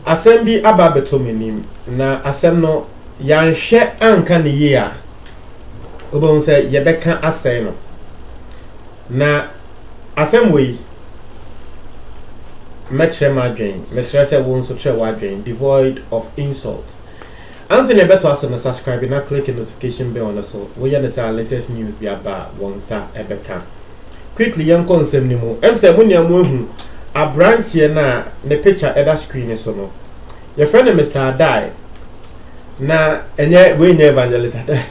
Assembly aba betomenim na asem no yanhwe anka ne ye a obon say yebeka asem no na asem we metre madwen mesre say won so tre wadwen devoid of insults. Answer ne beto aso na subscribe na click the notification bell on so we ya the latest news be aba won sa ebeka quickly yan konsem ni mo em say munia mo hu abrantie na ne picture eda screen so no your friend Mr. Adai na enye we evangelist Adai.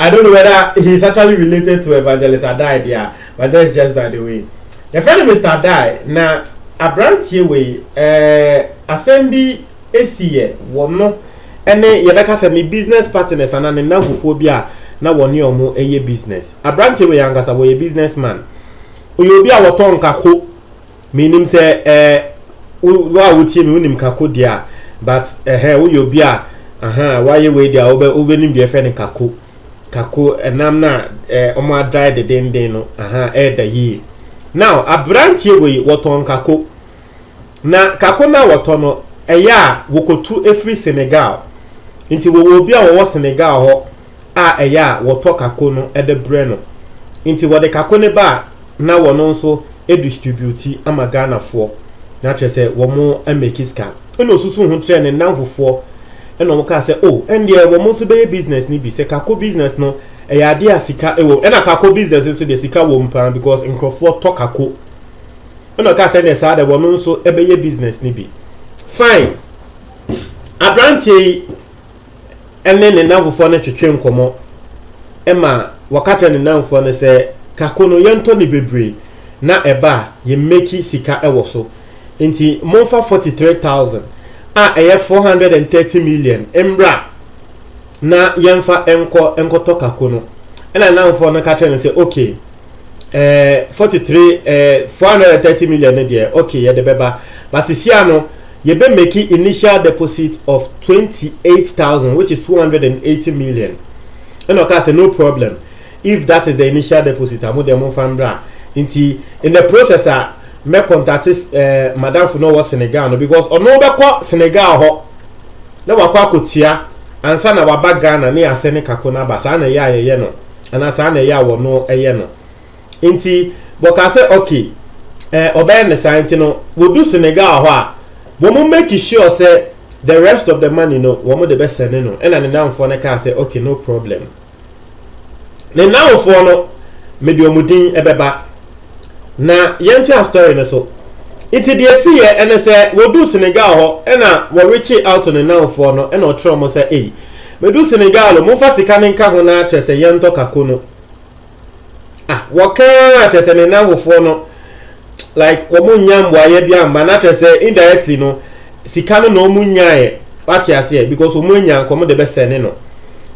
I don't know whether he's actually related to evangelist Adai there, but that's just by the way. Your friend Mr. Adai na abrantie we assembly esiye wono ene yebeka se me business partners ana ne nanfofo bi a na woni omo eye business abrantie we yangasa we businessman oyobi a woton kako meaning say wa wutie me unim kako dia but oyobi a why we dia obe nim dia fe ne kako enam na omo adry de den no da yi now abrantie we woton kako na kako na woton no eya wokotu efri Senegal inti wo obi a wo Senegal ho a eya woto kako no ede bre no inti wo de kako ne ba na wono nso distribute ama Ghana for na chese wo mo make iska eno susu hu tre ne nanfofo eno mo ka se endie wo mo so be business ni bi se kako business no eya de asika ewo ena kako business so de sika wo mpa because nkrofo to kako eno ka se ne sa de wono nso ebeye business ni bi fine abrantie ene ne nanfofo ne twetwe nkomo ema wakata ne nanfofo ne se kako no yento ni bebre na eba ye make sika ewo so nti monfa 43,000 eye 430 million embra na yemfa enko to kako no ena nanfofo no kata ne se okay 430 million ne de okay ye de beba basisia no you be making initial deposit of 28,000, which is 280 million. And okay, say no problem. If that is the initial deposit, I'm with them from bra. In the process, me contact Madame Funo was Senegal because on no back Senegal ho. Na wakwa kutia ansa na waba Ghana ni asene kakona basa na ya ye no. Ana sa na ya wo no eye no. Inti boka say okay. Obey ne science no, we do Senegal ho a woman make sure say the rest of the money no woman the best sending no and then now for na car say okay no problem then now for no maybe omudin ebeba na yentia story no so it dey see here and say we do Senegal ho and we reach out on now for no and o try mo say we do Senegal mo fa sika nka ho na atse say yento kako no wo kan atse ne now for no like omunyambo aye bia ma na say indirectly no sika no omunyae what you say because omunya nkomo de be send no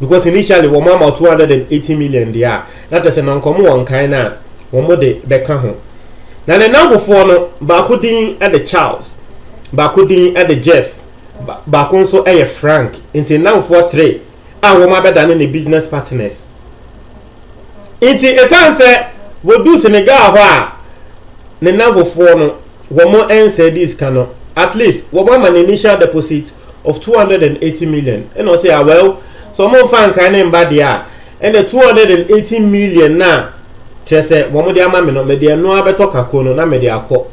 because initially wo ma 280 million dia na say na nkomo won kan na wo mo de be ka ho na ne nanfofo no ba ko din e de Charles ba ko din e de Jeff ba ko nso e Frank inti nanfo 3 wo ma be dane ne business partners inti esanse wo do Senegal ho a ne nanfofo no wo mo ense this cano at least wo mo an initial deposit of 280 million and I say well so mo fan kan na mba dia and the 280 million na chese wo mo dia ma me no me dia no abeto kako no na me dia akọ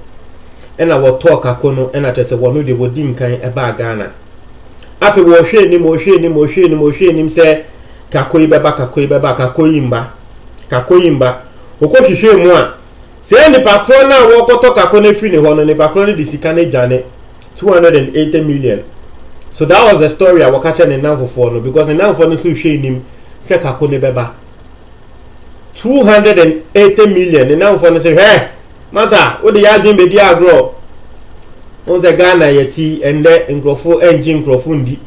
and I wo talk kako no and I chese wo no de wo din kan e ba Ghana afi wo hwe ni mo se kako ibeba kako yimba okọ hwehwe mu a say the patron na wo koto kako na fi ni ho no ne patron de sika na jane 280 million. So that was the story I was catching in now for no because in now for no so hwe nim say kako ne beba 280 million in now for no say hey masa wo de ya din be di agro on say Ghana yeti and the nkrofo engine nkrofo ndi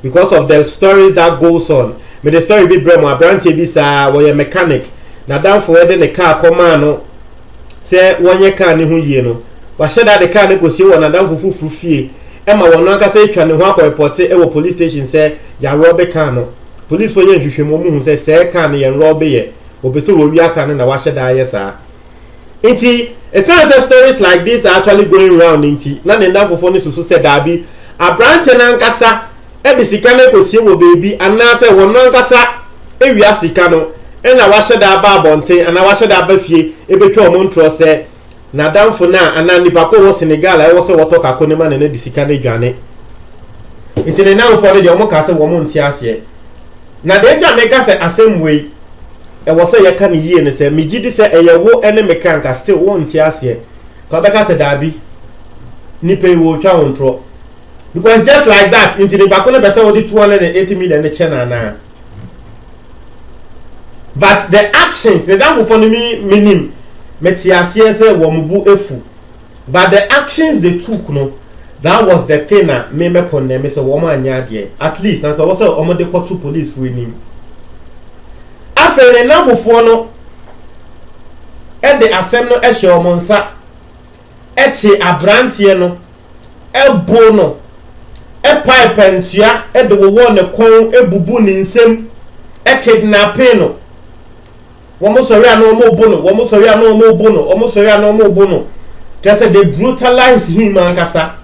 because of the stories that goes on me the story be bremo abrantie bi sa wo ye mechanic na down for the car come no say wonye car ne ho yie no wa sheda the car ne gosie wona dan fufu fie e ma wono aka say twa ne ho akọ report e wo police station say ya rob car no police for ye nhwehwemu mu say car ne ye rob ye obeso wo wi aka ne na wa sheda ye sa enti It sounds like stories like this are actually going around inti. Na nenda fofo ni susu said dabi. Abrante na nkasa e be sika na kosie wo baby anase wo no nkasa e wi asika no e na wa hyeda aba abonten ana wa hyeda aba fie e betwa o montro se na damfo na ana nipa ko wo Senegal e wo se woto kako ne ma na di sika na dwane. Inti ne na fo de o mo ka se wo mo nti ase. Na de ti ameka se asem wei e wo se ye ka ne yie ne se megidi se e ye wo ene mekanka still wo nti ase. Ka be ka se dabi nipa wo twa wontro. Because just like that, into the back on the person with 280 million the channel now. But the actions, the damn for me meaning metiasie say womubu efu. But the actions they took no, that was the thing that me condemn say woman anya there. At least na was omo de call to police for him. After na for no e de asem no e hye omo nsa e che abrantie no e bo no e pipe ntia e de wo ne kon e bubu ni nsem e kidnapping no wo mo sori ana mo bo no wo mo sori ana mo bo no wo mo sori ana mo bo no just they brutalized him ankasa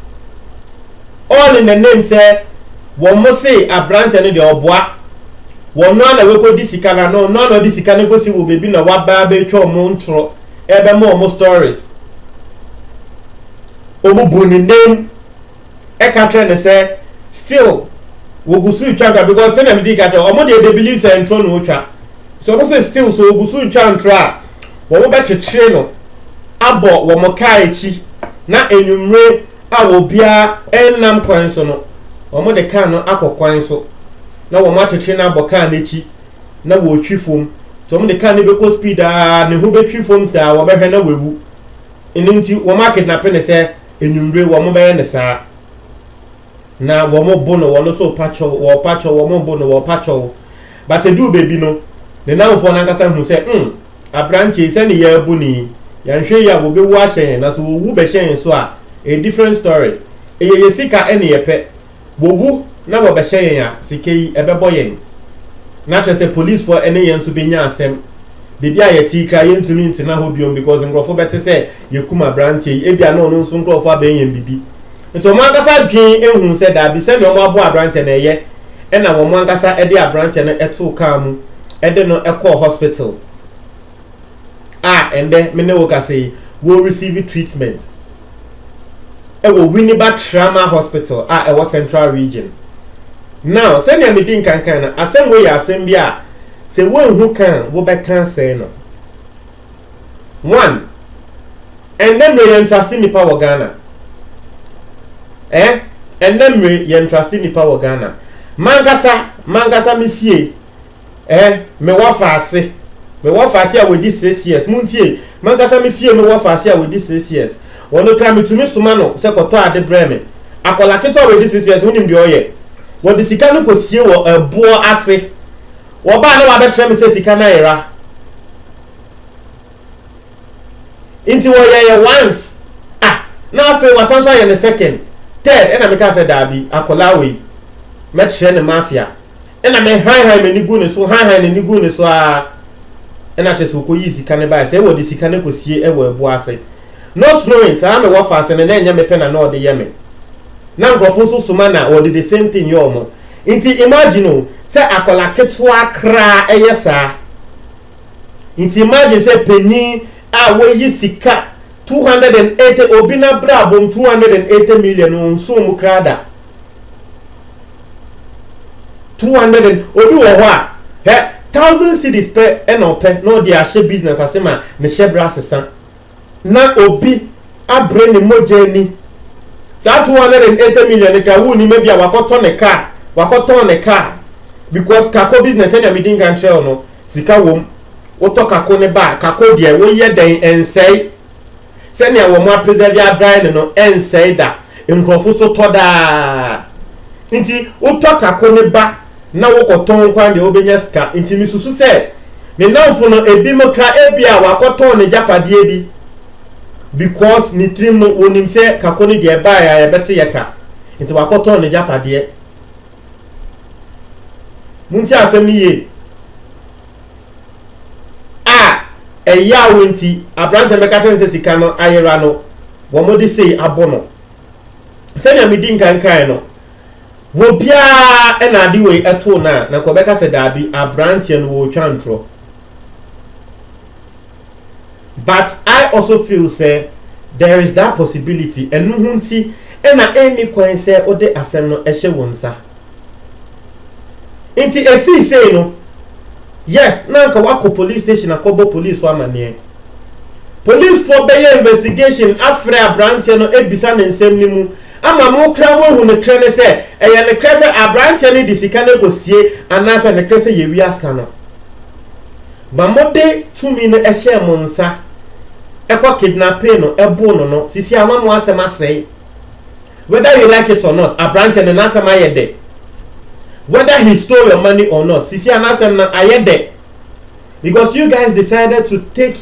all in the name say wo mo say abrante no de oboa wo no na we ko disika na no no disika ne go si wo bebi na wa ba be twa mo ntro e be mo stories o mo bo ni name e ka trend say still wogusu changa because say them dig at omo dey believe say ntro no twa so omo say still so wogusu chantra wo mo be cheche no abo wo mo ka echi na enwumre a wo bia enam kwan so no omo de kan no akokwan so na wo ma cheche na abo kan echi na wo twifom so omo de kan ne be ko speed a ne ho be twifom sa wo be hwe na wewu eninti wo ma kidnap ne say enwumre wo mo be ne sa na wo mo bono wo no so pacho wo mo bono wo pacho but do baby no ne na wo na nkasa hu se abrantie se ne ya bu ni ya nhwe ya wo be wu ahyen na so wo wu be hyen so a different story ye sika ene ye pe wo wu na wo be hyen ya sika yi ebe boyen na trese police for ene yen so be nya asem bibi a ye ti kra ye ntumi ntina ho biom because ngrofo bete se ye kuma abrantie e bia na ono nso ngrofo abenyen bibi nti omo ankasa dwen ehun se da bi se ne omo abo abrante na ye e na omo ankasa e de abrante na eto ka mu e de no e call hospital ende me ne wo ka say wo receive treatment e wo Winneba Trauma Hospital e wo Central Region now se ne me din kankan na asem we ya asem bia se wo hu kan wo be kan say no one and then we interested ni power Ghana and then we interested ni power Ghana mangasa mi fie me wa faase a we di 6 years muntie mangasa mi fie me wa faase a we di 6 years wono kra metumi suma no se koto ade breme akola keto we di 6 years wonim de oye wo di sika no kosie wo ebo ase wo ba na wa betre me se sika na era inti wo ye once na afi wasanso ye ne second third ena me ka say dabi akola we metre ne mafia ena me han me nigu ne so han ne nigu ne so ena tese ko yi sika ne ba say wo di sika ne kosie e wo ebo ase not knowing say me wo fa ase ne nya me pe na no de ye me na ngrofo so suma na wo the same thing yo mo inti imagine say akola ketwa kra eyesa inti imagine say penyi wo yi sika 280 obina brabom 280 million on so mu krada 200 obi wo ho a 1000 cedis per enope no dia she business asema ne shebra sesa na obi abre ne mojani sa 280 million ka wu ni maybe wakoto ne car because kako business enya midin kan trail no sika wom woto kako ne ba kako dia wo ye den ensei sene a wo mo preserve adran no ensei da nkrofo so toda nti woto kako ne ba na wo koton kwan de obenya sika nti misusu se ne nanfo no ebi mo kra ebia wakoton ne japade bi because ni trim no wonim se kako ne de ba ya bete yeka nti wakoton ne japade munti asem ni ye ya wenti abrante meka to nse sika no ayera no wo mo de sei abono se na medi nkankan no wo bia e na ade we eto na ko beka se dabi abrante no wo twantro. But I also feel say there is that possibility enu hunti e na any kwan say ode asem no ehye wonsa inti esi say no yes na nka wako police station akobo police wa mane police for be investigation afre abrante no ebisa ne nsem ni mu ama mo kra wo hu ne krene say eye ne krese abrante ni disika na gosie anasa ne krese ye wi aska no ba mode tumi no ehye mo nsa ekwa kidnapping no ebo no sisi amamo asema say whether you like it or not abrante ne nasa ma yede whether he stole your money or not sisi anasem na ayede because you guys decided to take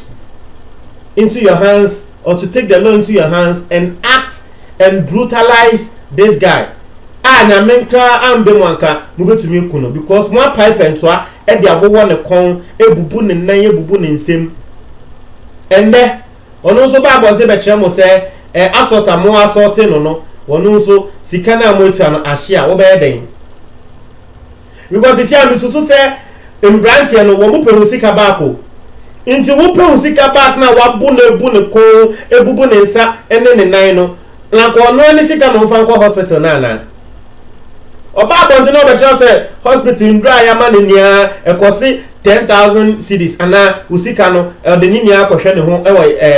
into your hands or to take the law into your hands and act and brutalize this guy na menkra ambe mwanka mubetumi kuno because mo pipe entwa e de agowo ne kon ebubu ne nan ebubu ne nsem ende ono so ba bonte be kire mo se asota mo asote no wono so sika na mo tua no ahye a wo be den because isi am susu se mbrantie no wo mo pe sika back o inti wo pe sika back na wa bu ne ko ebubu ne nsa ene ne nan no na ko no ni sika no mfa ko hospital na oba bonte no be tell say hospital ndra ya ma ne nia ekosi 10,000 cedis ana usika no de ni nia akɔhwɛ ne ho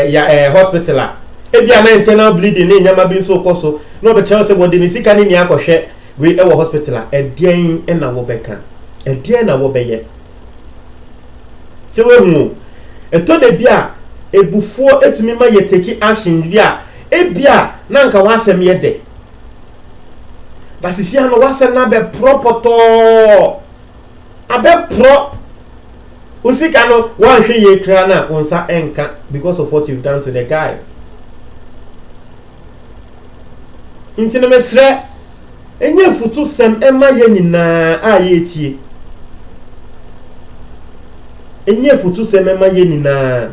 ya hospital a ebia na internal bleeding ne nyama bi so koso no be tell say wo de ni sika ne nia akɔhwɛ we hospital a edien na wo beka edien na wo beye se we hu eto de bia ebufuo etumi ma ye take actions bia ebia na nka wasem ye de basisi ano wasem na be propoto abe pro usika no wan hwe ye kra na wonsa enka because of what you've done to the guy intine mesre enye futu sem ema ye nyina aye tie enye futu sem ema ye nyina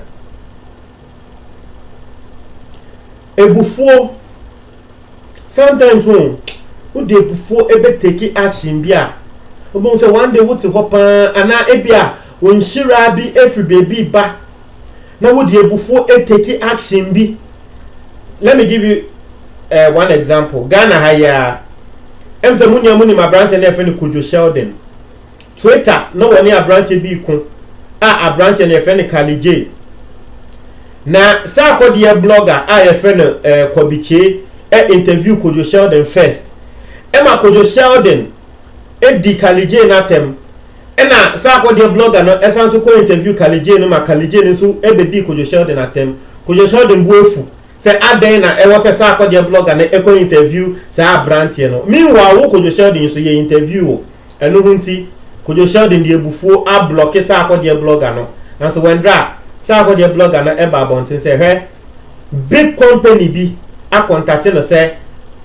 ebufuo sometimes who de ebufuo ebe take action bia obo say one day wuti hopa ana ebia onhira bi every baby ba na wo de ebufuo take action bi. Let me give you one example. Ghana haya emse muni ma branch na friend Kojo Sheldon Twitter no woni a branch bi ku a branch na friend Kalije na sa ko de blogger a friend Kobiche interview Kojo Sheldon first ma Kojo Sheldon di Kalije na tem na sa ko de blogger no esanso ko interview Kalije no ma Kalije no so be di Kojo Sheldon na tem Kojo Sheldon buefu say aden na e was say ko de blogger na e ko interview say abrantie no meanwhile wo Kojo Sheldon so ye interview eno hunti Kojo Sheldon de ebufuo a block say ko de blogger no and so when dra say ko de blogger na e ba bontin say he big company bi a contact no say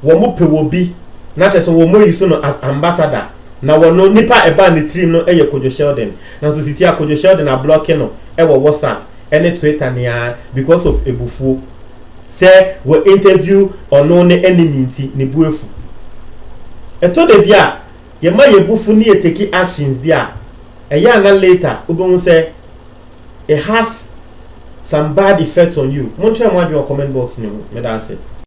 wo mo pe wo bi na te so wo mo use no as ambassador na wo no nipa e ba ne trim no e ye Kojo Sheldon na so sisi a Kojo Sheldon na block no e wo WhatsApp any Twitter nia because of ebufuo say we interview ono ne enemy nti ne buefu eto de bia ye ma ye bufu ni e take actions bia e ya na later obon say it has some bad effect on you. Montreal comment box ni me da say